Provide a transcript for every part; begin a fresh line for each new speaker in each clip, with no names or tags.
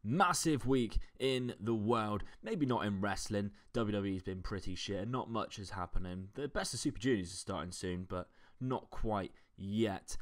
Massive week in the world. Maybe not in wrestling. WWE's been pretty shit. Not much is happening. The Best of Super Juniors is starting soon, but not quite yet.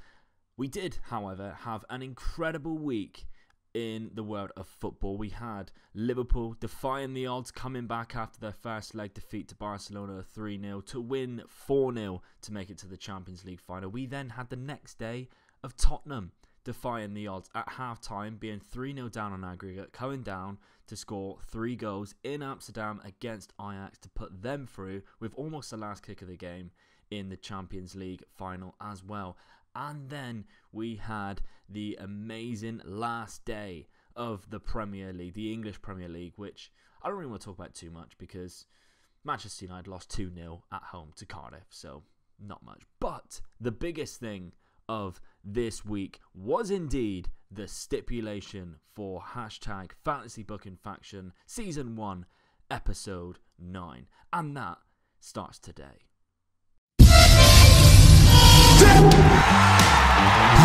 We did, however, have an incredible week in the world of football. We had Liverpool defying the odds, coming back after their first leg defeat to Barcelona 3-0 to win 4-0 to make it to the Champions League final. We then had the next day of Tottenham defying the odds at half-time, being 3-0 down on aggregate, coming down to score 3 goals in Amsterdam against Ajax to put them through with almost the last kick of the game in the Champions League final as well. And then we had the amazing last day of the Premier League, the English Premier League, which I don't really want to talk about too much because Manchester United lost 2-0 at home to Cardiff, so not much. But the biggest thing of this week was indeed the stipulation for hashtag Fantasy Booking Faction Season 1 Episode 9. And that starts today.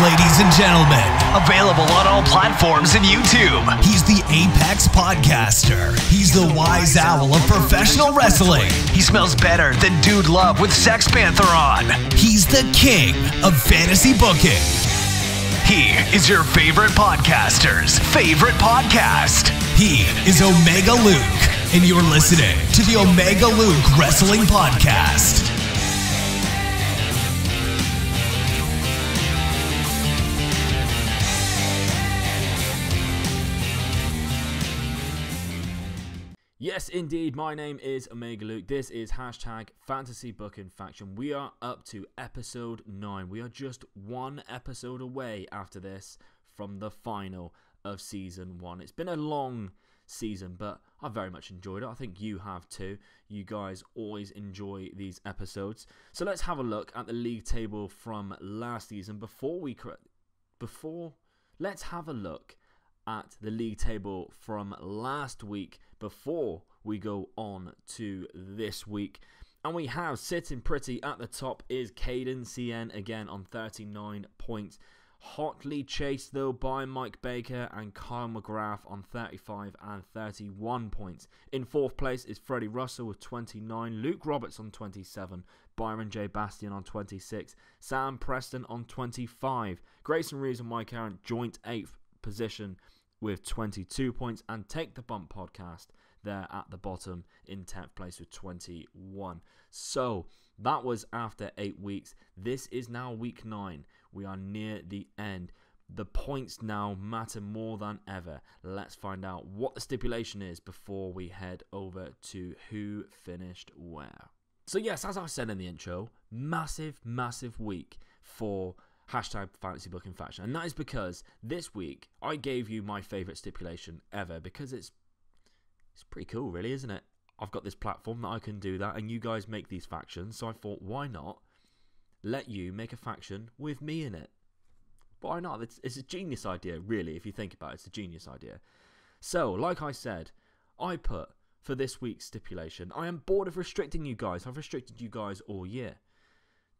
Ladies and gentlemen, available on all platforms and YouTube. He's the Apex Podcaster. He's the wise owl of professional wrestling. He smells better than Dude Love with Sex Panther on. He's the king of fantasy booking. He is your favorite podcaster's favorite podcast. He is OmegaLuke, and you're listening to the OmegaLuke Wrestling Podcast.
Yes, indeed. My name is OmegaLuke. This is hashtag Fantasy Booking Faction. We are up to episode 9. We are just one episode away after this from the final of season 1. It's been a long season, but I very much enjoyed it. I think you have too. You guys always enjoy these episodes. So let's have a look at the league table from last season. Let's have a look at the league table from last week before we go on to this week. And we have sitting pretty at the top is Caden CN again on 39 points. Hotly chased though by Mike Baker and Kyle McGrath on 35 and 31 points. In 4th place is Freddie Russell with 29, Luke Roberts on 27, Byron J. Bastian on 26, Sam Preston on 25, Grayson Reeves and Mike Aaron joint 8th position with 22 points, and Take the Bump podcast there at the bottom in 10th place with 21. So that was after 8 weeks. This is now week 9. We are near the end. The points now matter more than ever. Let's find out what the stipulation is before we head over to who finished where. So yes, as I said in the intro, massive week for hashtag Fantasy Booking Faction. And that is because this week I gave you my favourite stipulation ever, because it's pretty cool really, isn't it? I've got this platform that I can do that, and you guys make these factions, so I thought, why not let you make a faction with me in it? Why not? It's a genius idea, really. If you think about it, it's a genius idea. So, like I said, I put for this week's stipulation, I am bored of restricting you guys. I've restricted you guys all year.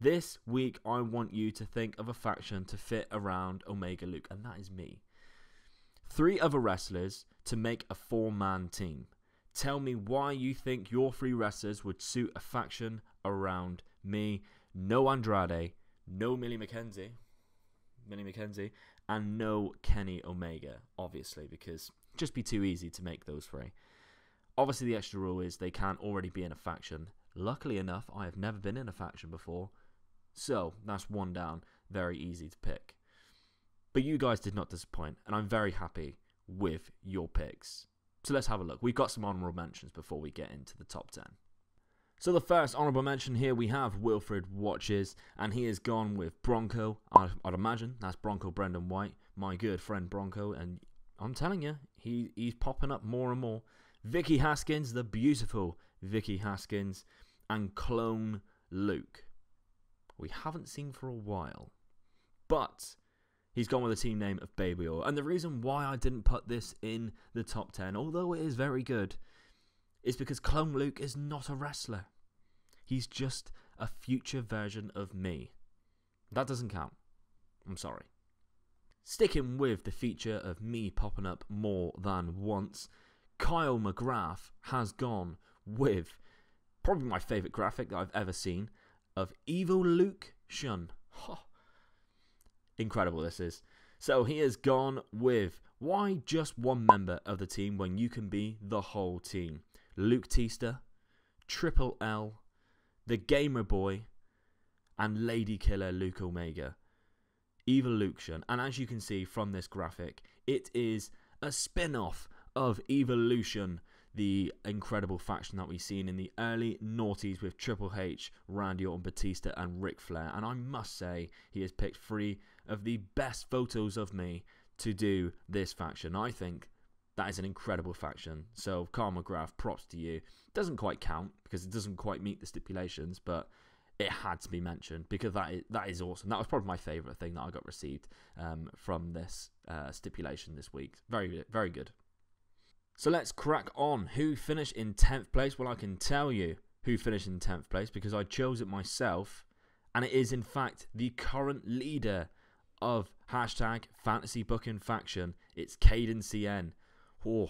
This week, I want you to think of a faction to fit around OmegaLuke, and that is me. 3 other wrestlers to make a 4-man team. Tell me why you think your 3 wrestlers would suit a faction around me. No Andrade, no Millie McKenzie, and no Kenny Omega, obviously, because it'd just be too easy to make those 3. Obviously, the extra rule is they can't already be in a faction. Luckily enough, I have never been in a faction before, so that's 1 down. Very easy to pick. But you guys did not disappoint, and I'm very happy with your picks. So let's have a look. We've got some honourable mentions before we get into the top 10. So the first honourable mention here, we have Wilfred Watches, and he has gone with Bronco. I'd imagine that's Bronco Brendan White, my good friend Bronco, and I'm telling you, he's popping up more and more. Vicky Haskins, the beautiful Vicky Haskins, and Clone Luke. We haven't seen for a while, but he's gone with a team name of Baby Oil. And the reason why I didn't put this in the top 10, although it is very good, is because Clone Luke is not a wrestler. He's just a future version of me. That doesn't count. I'm sorry. Sticking with the feature of me popping up more than once, Kyle McGrath has gone with probably my favourite graphic that I've ever seen of OmegaLuke. Incredible this is. So he has gone with why just one member of the team when you can be the whole team. Luke Tista, Triple L, the Gamer Boy, and Lady Killer Luke Omega. Evolution. And as you can see from this graphic, it is a spin-off of Evolution, the incredible faction that we've seen in the early noughties with Triple H, Randy Orton, Batista, and Ric Flair. And I must say, he has picked 3 of the best photos of me to do this faction. I think that is an incredible faction. So, Kyle McGrath, props to you. Doesn't quite count because it doesn't quite meet the stipulations, but it had to be mentioned because that is awesome. That was probably my favourite thing that I got received from this stipulation this week. Very good, very good. So let's crack on. Who finished in 10th place? Well, I can tell you who finished in 10th place because I chose it myself, and it is in fact the current leader of hashtag Fantasy Booking Faction. It's Caden CN. Oh,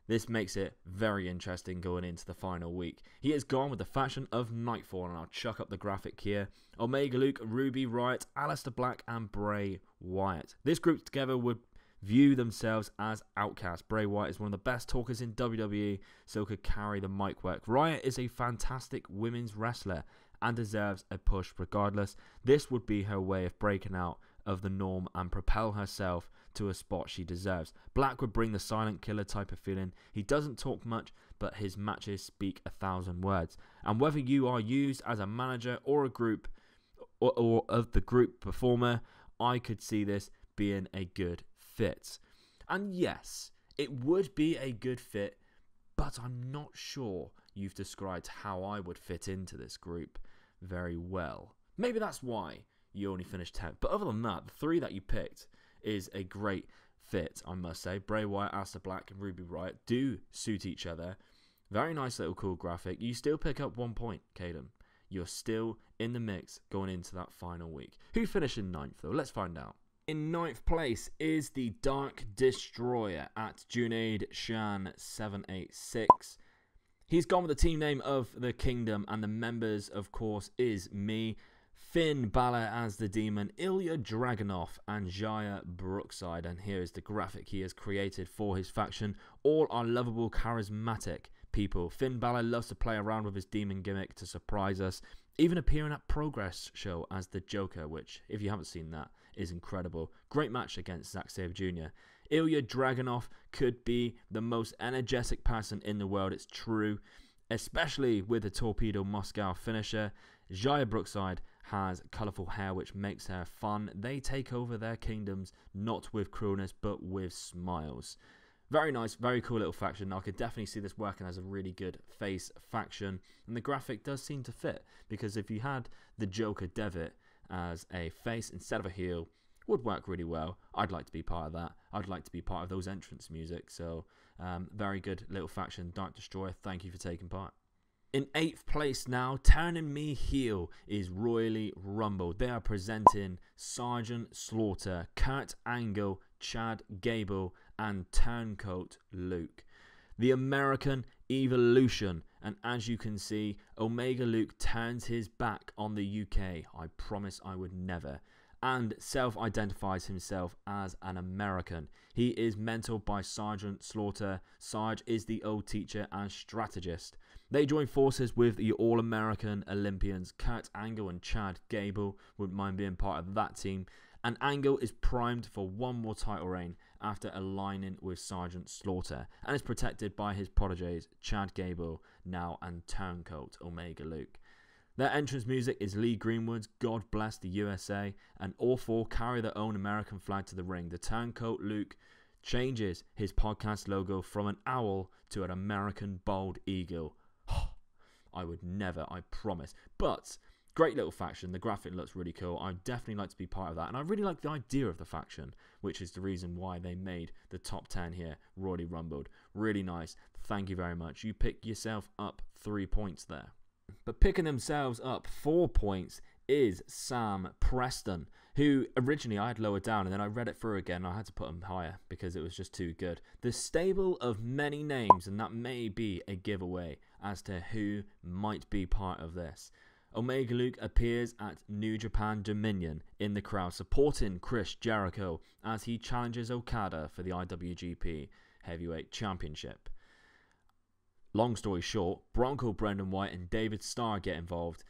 this makes it very interesting going into the final week. He has gone with the faction of Nightfall, and I'll chuck up the graphic here. OmegaLuke, Ruby Riott, Aleister Black, and Bray Wyatt. This group together would view themselves as outcasts. Bray Wyatt is one of the best talkers in WWE, so could carry the mic work. Riott is a fantastic women's wrestler and deserves a push regardless. This would be her way of breaking out of the norm and propel herself to a spot she deserves. Black would bring the silent killer type of feeling. He doesn't talk much, but his matches speak 1,000 words. And whether you are used as a manager or a group or of the group performer, I could see this being a good fit. And yes, it would be a good fit, but I'm not sure you've described how I would fit into this group very well. Maybe that's why you only finished 10th. But other than that, the 3 that you picked is a great fit, I must say. Bray Wyatt, Aleister Black, and Ruby Riott do suit each other. Very nice little cool graphic. You still pick up 1 point, Caden. You're still in the mix going into that final week. Who finished in 9th, though? Let's find out. In 9th place is the Dark Destroyer at Junaid Shan 786. He's gone with the team name of the Kingdom, and the members, of course, is me, Finn Balor as the Demon, Ilya Dragunov, and Jaya Brookside. And here is the graphic he has created for his faction. All are lovable, charismatic people. Finn Balor loves to play around with his demon gimmick to surprise us, even appearing at Progress show as the Joker, which, if you haven't seen that, is incredible. Great match against Zack Sabre Jr. Ilya Dragunov could be the most energetic person in the world, it's true, especially with the Torpedo Moscow finisher. Jaya Brookside has colourful hair which makes her fun. They take over their kingdoms not with cruelness but with smiles. Very nice, very cool little faction. I could definitely see this working as a really good face faction, and the graphic does seem to fit because if you had the Joker Devitt as a face instead of a heel, would work really well. I'd like to be part of that. I'd like to be part of those entrance music. So very good little faction. Dark Destroyer, thank you for taking part. In 8th place now, turning me heel, is Royally Rumble. They are presenting Sergeant Slaughter, Kurt Angle, Chad Gable, and Turncoat Luke. The American Evolution. And as you can see, OmegaLuke turns his back on the UK. I promise I would never. And self-identifies himself as an American. He is mentored by Sergeant Slaughter. Sarge is the old teacher and strategist. They join forces with the All-American Olympians Kurt Angle and Chad Gable. Wouldn't mind being part of that team. And Angle is primed for one more title reign after aligning with Sergeant Slaughter, and is protected by his protégés Chad Gable now and Turncoat OmegaLuke. Their entrance music is Lee Greenwood's God Bless the USA, and all 4 carry their own American flag to the ring. The Turncoat Luke changes his podcast logo from an owl to an American bald eagle. I would never, I promise. But great little faction. The graphic looks really cool. I'd definitely like to be part of that. And I really like the idea of the faction, which is the reason why they made the top 10 here. Royally Rumbled. Really nice. Thank you very much. You pick yourself up 3 points there. But picking themselves up 4 points is Sam Preston, who originally I had lowered down, and then I read it through again. I had to put him higher because it was just too good. The stable of many names, and that may be a giveaway as to who might be part of this. OmegaLuke appears at New Japan Dominion in the crowd, supporting Chris Jericho as he challenges Okada for the IWGP Heavyweight Championship. Long story short, Bronco Brendan White and David Starr get involved,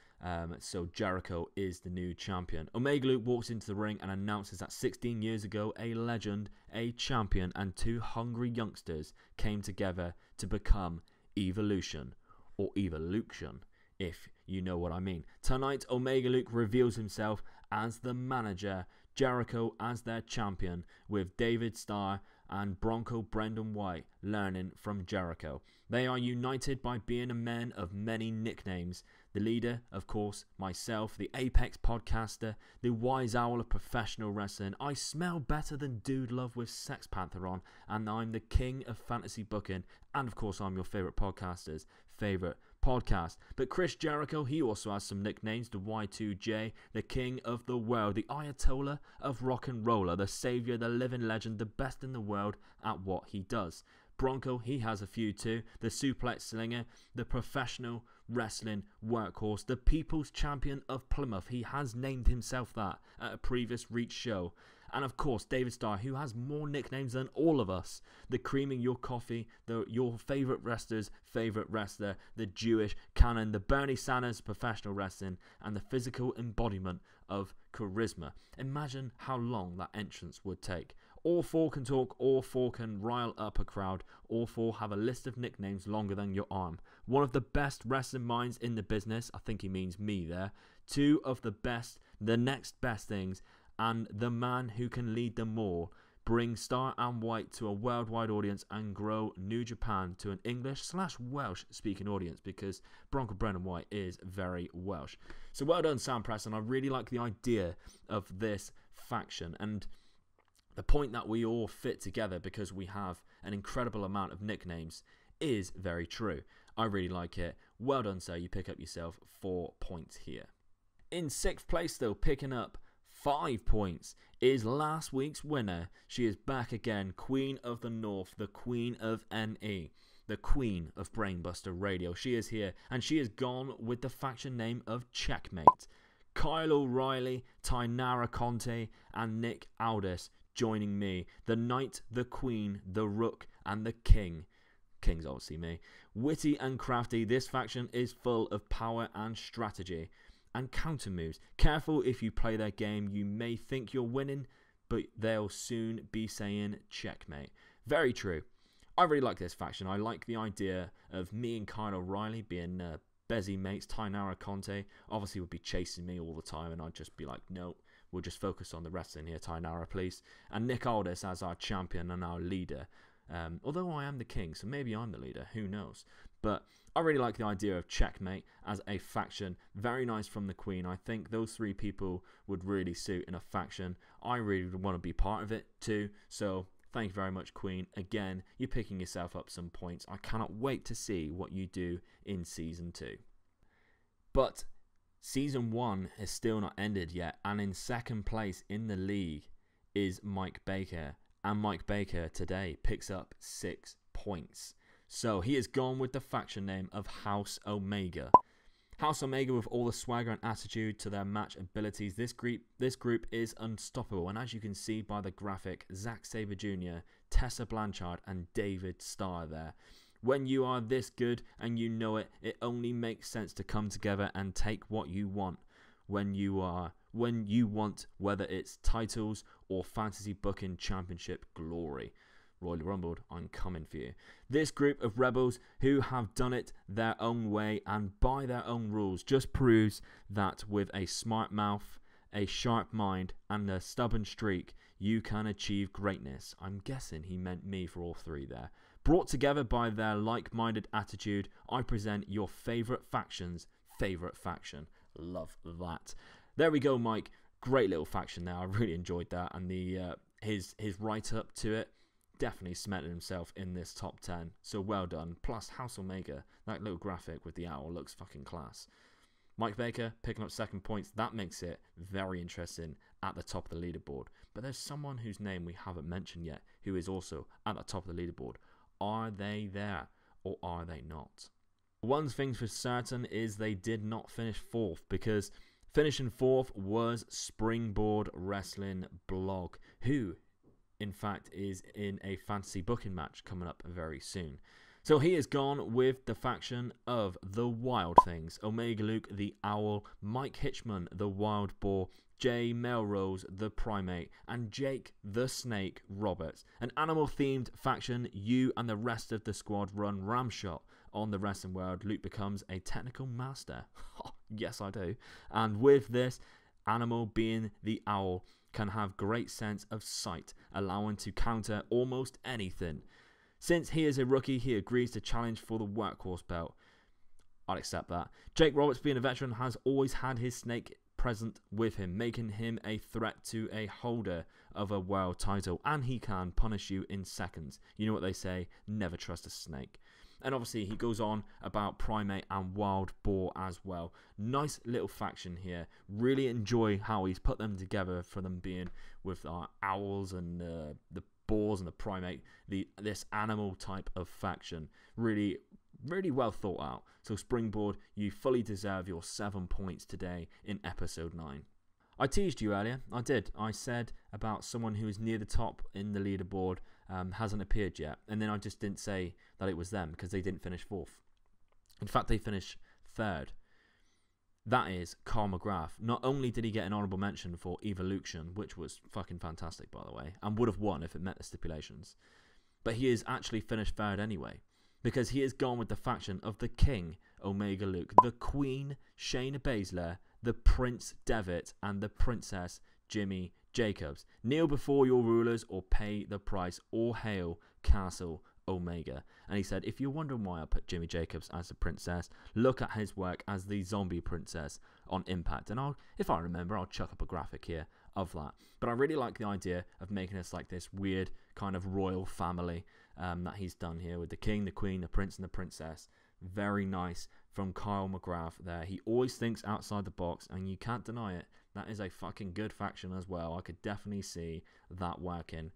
so Jericho is the new champion. OmegaLuke walks into the ring and announces that 16 years ago, a legend, a champion, and two hungry youngsters came together to become Evolution, or Evolution, if you know what I mean. Tonight, OmegaLuke reveals himself as the manager, Jericho as their champion, with David Starr and Bronco Brendan White learning from Jericho. They are united by being a man of many nicknames. The leader, of course, myself, the Apex podcaster, the wise owl of professional wrestling. I smell better than Dude Love with Sex Panther on, and I'm the king of fantasy booking, and of course I'm your favourite podcaster's favourite podcast. But Chris Jericho, he also has some nicknames. The Y2J, the king of the world, the Ayatollah of rock and roller, the saviour, the living legend, the best in the world at what he does. Bronco, he has a few too. The suplex slinger, the professional wrestling workhorse, the people's champion of Plymouth. He has named himself that at a previous Reach show. And of course, David Starr, who has more nicknames than all of us. The creaming your coffee, your favourite wrestler's favourite wrestler, the Jewish canon, the Bernie Sanders professional wrestling, and the physical embodiment of charisma. Imagine how long that entrance would take. All four can talk, all four can rile up a crowd, all four have a list of nicknames longer than your arm. One of the best wrestling minds in the business, I think he means me there. Two of the best, the next best things, and the man who can lead them all. Bring Starr and White to a worldwide audience and grow New Japan to an English/Welsh speaking audience, because Bronco Brendan White is very Welsh. So well done, Sam Preston. I really like the idea of this faction, and the point that we all fit together because we have an incredible amount of nicknames is very true. I really like it. Well done, sir. You pick up yourself 4 points here. In 6th place, though, picking up 5 points, is last week's winner. She is back again, Queen of the North, the Queen of NE, the Queen of Brainbusta Radio. She is here, and she has gone with the faction name of Checkmate. Kyle O'Reilly, Tainara Conte, and Nick Aldis joining me. The Knight, the Queen, the Rook, and the King. King's obviously me. Witty and crafty, this faction is full of power and strategy and counter moves. Careful if you play their game. You may think you're winning, but they'll soon be saying checkmate. Very true. I really like this faction. I like the idea of me and Kyle O'Reilly being Bezzy mates. Tainara Conte obviously would be chasing me all the time, and I'd just be like, no, we'll just focus on the wrestling here, Tainara, please. And Nick Aldis as our champion and our leader. Although I am the king, so maybe I'm the leader, who knows. But I really like the idea of Checkmate as a faction. Very nice from the Queen. I think those 3 people would really suit in a faction. I really want to be part of it too. So thank you very much, Queen. Again, you're picking yourself up some points. I cannot wait to see what you do in Season 2. But Season 1 has still not ended yet. And in 2nd place in the league is Mike Baker. And Mike Baker today picks up 6 points. So he has gone with the faction name of House Omega. House Omega, with all the swagger and attitude to their match abilities, this group is unstoppable. And as you can see by the graphic, Zack Sabre Jr., Tessa Blanchard and David Starr there. When you are this good and you know it, it only makes sense to come together and take what you want. When you want, whether it's titles or fantasy booking championship glory. Royally Rumbled, I'm coming for you. This group of rebels who have done it their own way and by their own rules just proves that with a smart mouth, a sharp mind, and a stubborn streak, you can achieve greatness. I'm guessing he meant me for all 3 there. Brought together by their like-minded attitude, I present your favourite faction's favourite faction. Love that. There we go, Mike. Great little faction there. I really enjoyed that, and the his write-up to it definitely cemented himself in this top 10. So well done. Plus House Omega, that little graphic with the owl looks fucking class. Mike Baker picking up second points. That makes it very interesting at the top of the leaderboard. But there's someone whose name we haven't mentioned yet who is also at the top of the leaderboard. Are they there or are they not? One thing for certain is they did not finish fourth, because finishing fourth was Springboard Wrestling Blog, who in fact is in a fantasy booking match coming up very soon. So he has gone with the faction of the Wild Things: OmegaLuke the Owl, Mike Hitchman the Wild Boar, Jay Melrose the Primate, and Jake the Snake Roberts. An animal-themed faction. You and the rest of the squad run ramshot on the wrestling world. Luke becomes a technical master. Yes, I do. And with this, animal being the owl can have great sense of sight, allowing to counter almost anything. Since he is a rookie, he agrees to challenge for the workhorse belt. I'll accept that. Jake Roberts, being a veteran, has always had his snake present with him, making him a threat to a holder of a world title, and he can punish you in seconds. You know what they say, never trust a snake. And obviously he goes on about Primate and Wild Boar as well. Nice little faction here. Really enjoy how he's put them together, for them being with our owls and the boars and the Primate, this animal type of faction. Really well thought out. So Springboard, you fully deserve your 7 points today in episode 9. I teased you earlier. I did. I said about someone who is near the top in the leaderboard, hasn't appeared yet, and then I just didn't say that it was them because they didn't finish fourth. In fact, they finished third. That is Carl McGrath. Not only did he get an honourable mention for Evolution, which was fucking fantastic, by the way, and would have won if it met the stipulations, but he has actually finished third anyway, because he has gone with the faction of the King, OmegaLuke, the Queen, Shayna Baszler, the Prince Devitt, and the Princess, Jimmy Jacobs. Kneel before your rulers or pay the price. All hail Castle Omega. And he said, if you're wondering why I put Jimmy Jacobs as the princess, look at his work as the zombie princess on Impact. And if I remember, I'll chuck up a graphic here of that. But I really like the idea of making us like this weird kind of royal family that he's done here with the king, the queen, the prince, and the princess. Very nice from Kyle McGrath there. He always thinks outside the box, and you can't deny it. That is a fucking good faction as well. I could definitely see that working.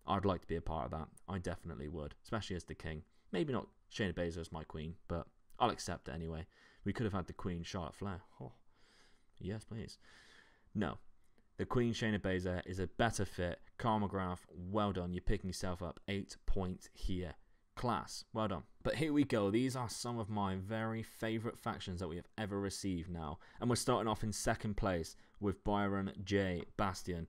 I'd like to be a part of that. I definitely would, especially as the king. Maybe not Shayna Baszler as my queen, but I'll accept it anyway. We could have had the queen Charlotte Flair. Oh, yes, please. No. The Queen Shayna Baszler is a better fit. Carl McGrath, well done. You're picking yourself up 8 points here. Class. Well done. But here we go. These are some of my very favourite factions that we have ever received now. And we're starting off in second place with Byron J. Bastian.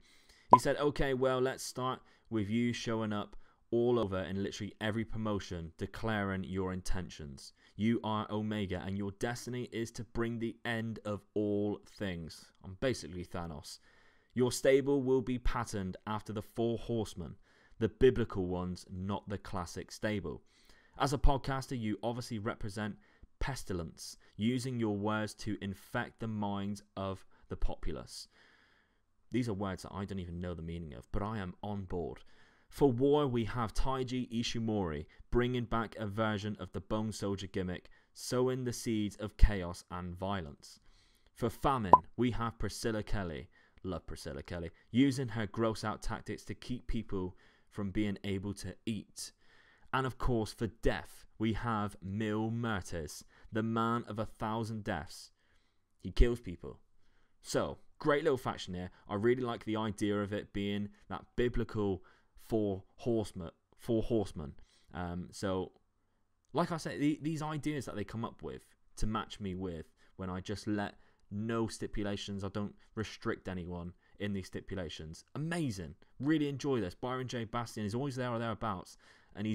He said, okay, well, let's start with you showing up all over in literally every promotion, declaring your intentions. You are Omega, and your destiny is to bring the end of all things. I'm basically Thanos. Your stable will be patterned after the 4 horsemen, the biblical ones, not the classic stable. As a podcaster, you obviously represent pestilence, using your words to infect the minds of the populace. These are words that I don't even know the meaning of, but I am on board. For war, we have Taiji Ishimori, bringing back a version of the Bone Soldier gimmick, sowing the seeds of chaos and violence. For famine, we have Priscilla Kelly, love Priscilla Kelly, using her gross out tactics to keep people from being able to eat. And of course, for death, we have Mil Mertes, the man of 1,000 deaths. He kills people. So, great little faction here. I really like the idea of it being that biblical 4 horsemen. So, like I said, these ideas that they come up with to match me with, when I just let no stipulations, I don't restrict anyone in these stipulations. Amazing. Really enjoy this. Byron J. Bastian is always there or thereabouts. And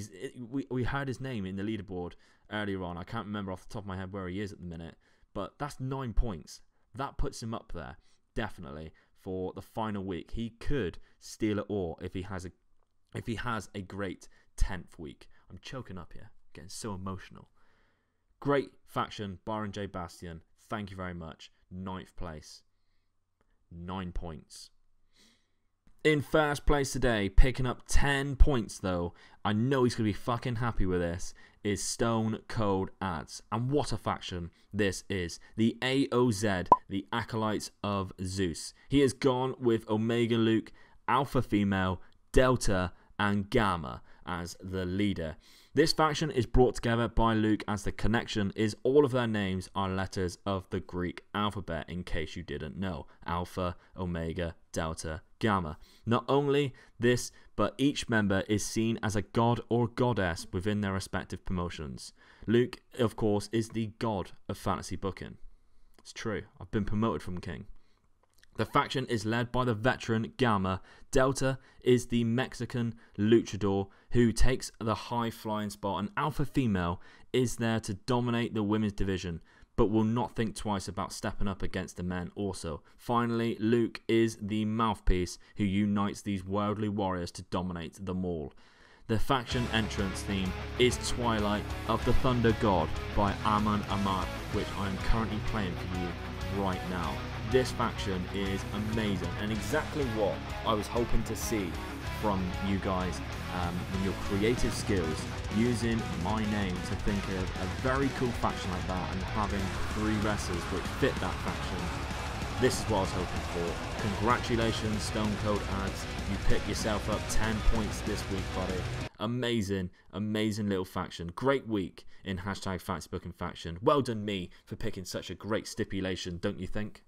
we heard his name in the leaderboard earlier on. I can't remember off the top of my head where he is at the minute. But that's 9 points. That puts him up there, definitely, for the final week. He could steal it all if he has a great 10th week. I'm choking up here, getting so emotional. Great faction, Byron J. Bastian. Thank you very much. 9th place. 9 points. In first place today, picking up 10 points though, I know he's going to be fucking happy with this, is Stone Cold Ads. And what a faction this is. The AOZ, the Acolytes of Zeus. He has gone with OmegaLuke, Alpha Female, Delta, and Gamma as the leader. This faction is brought together by Luke, as the connection is all of their names are letters of the Greek alphabet, in case you didn't know. Alpha, Omega, Delta, Gamma. Not only this, but each member is seen as a god or goddess within their respective promotions. Luke, of course, is the god of fantasy booking. It's true. I've been promoted from king. The faction is led by the veteran Gamma. Delta is the Mexican luchador who takes the high flying spot, and Alpha Female is there to dominate the women's division, but will not think twice about stepping up against the men also. Finally, Luke is the mouthpiece who unites these worldly warriors to dominate them all. The faction entrance theme is Twilight of the Thunder God by Aman Ahmad, which I am currently playing for you right now. This faction is amazing and exactly what I was hoping to see from you guys in your creative skills, using my name to think of a very cool faction like that and having 3 wrestlers which fit that faction. This is what I was hoping for. Congratulations, Stone Cold Ads. You picked yourself up 10 points this week, buddy. Amazing, amazing little faction. Great week in hashtag Fantasy Booking Faction. Well done me for picking such a great stipulation, don't you think?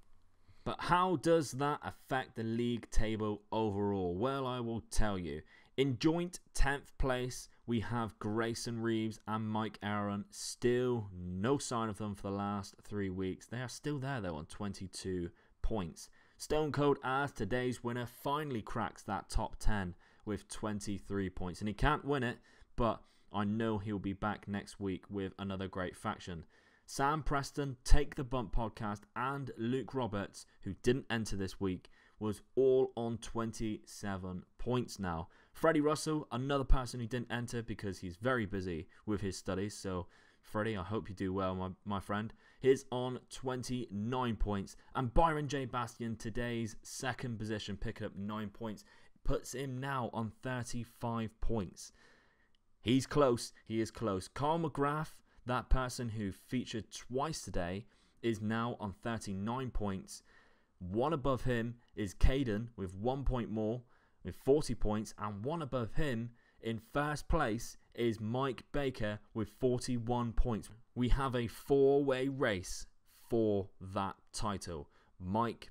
But how does that affect the league table overall? Well, I will tell you. In joint 10th place, we have Grayson Reeves and Mike Aaron. Still no sign of them for the last 3 weeks. They are still there, though, on 22 points. Stone Cold Ads, today's winner, finally cracks that top 10 with 23 points. And he can't win it, but I know he'll be back next week with another great faction. Sam Preston, Take the Bump podcast, and Luke Roberts, who didn't enter this week, was all on 27 points now. Freddie Russell, another person who didn't enter because he's very busy with his studies. So, Freddie, I hope you do well, my friend. He's on 29 points. And Byron J. Bastian, today's second position, picking up 9 points, puts him now on 35 points. He's close. He is close. Carl McGrath, that person who featured twice today, is now on 39 points. One above him is Caden with 1 point more, with 40 points. And one above him in first place is Mike Baker with 41 points. We have a 4-way race for that title. Mike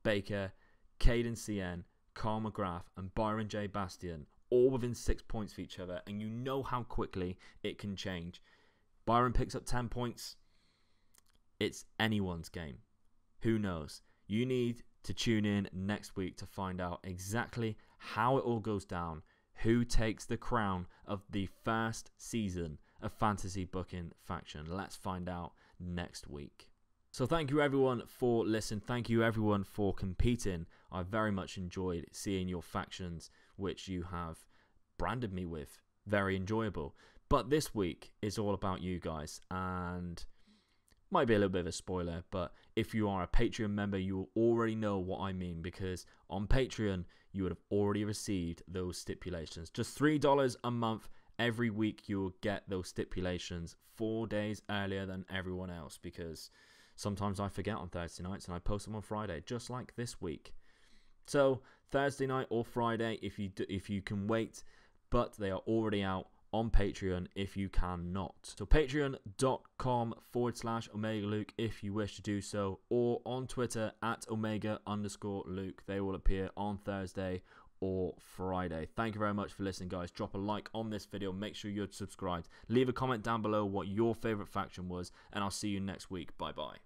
Baker, Caden CN, Carl McGrath, and Byron J. Bastian, all within 6 points of each other. And you know how quickly it can change. Byron picks up 10 points. It's anyone's game. Who knows? You need to tune in next week to find out exactly how it all goes down. Who takes the crown of the first season of Fantasy Booking Faction? Let's find out next week. So thank you everyone for listening. Thank you everyone for competing. I very much enjoyed seeing your factions, which you have branded me with. Very enjoyable. But this week is all about you guys, and might be a little bit of a spoiler, but if you are a Patreon member, you will already know what I mean, because on Patreon, you would have already received those stipulations. Just $3 a month every week, you will get those stipulations 4 days earlier than everyone else, because sometimes I forget on Thursday nights and I post them on Friday, just like this week. So Thursday night or Friday, if you can wait, but they are already out on Patreon if you cannot. So patreon.com/OmegaLuke if you wish to do so, or on Twitter at Omega_Luke. They will appear on Thursday or Friday. Thank you very much for listening, guys. Drop a like on this video. Make sure you're subscribed. Leave a comment down below what your favorite faction was, and I'll see you next week. Bye bye.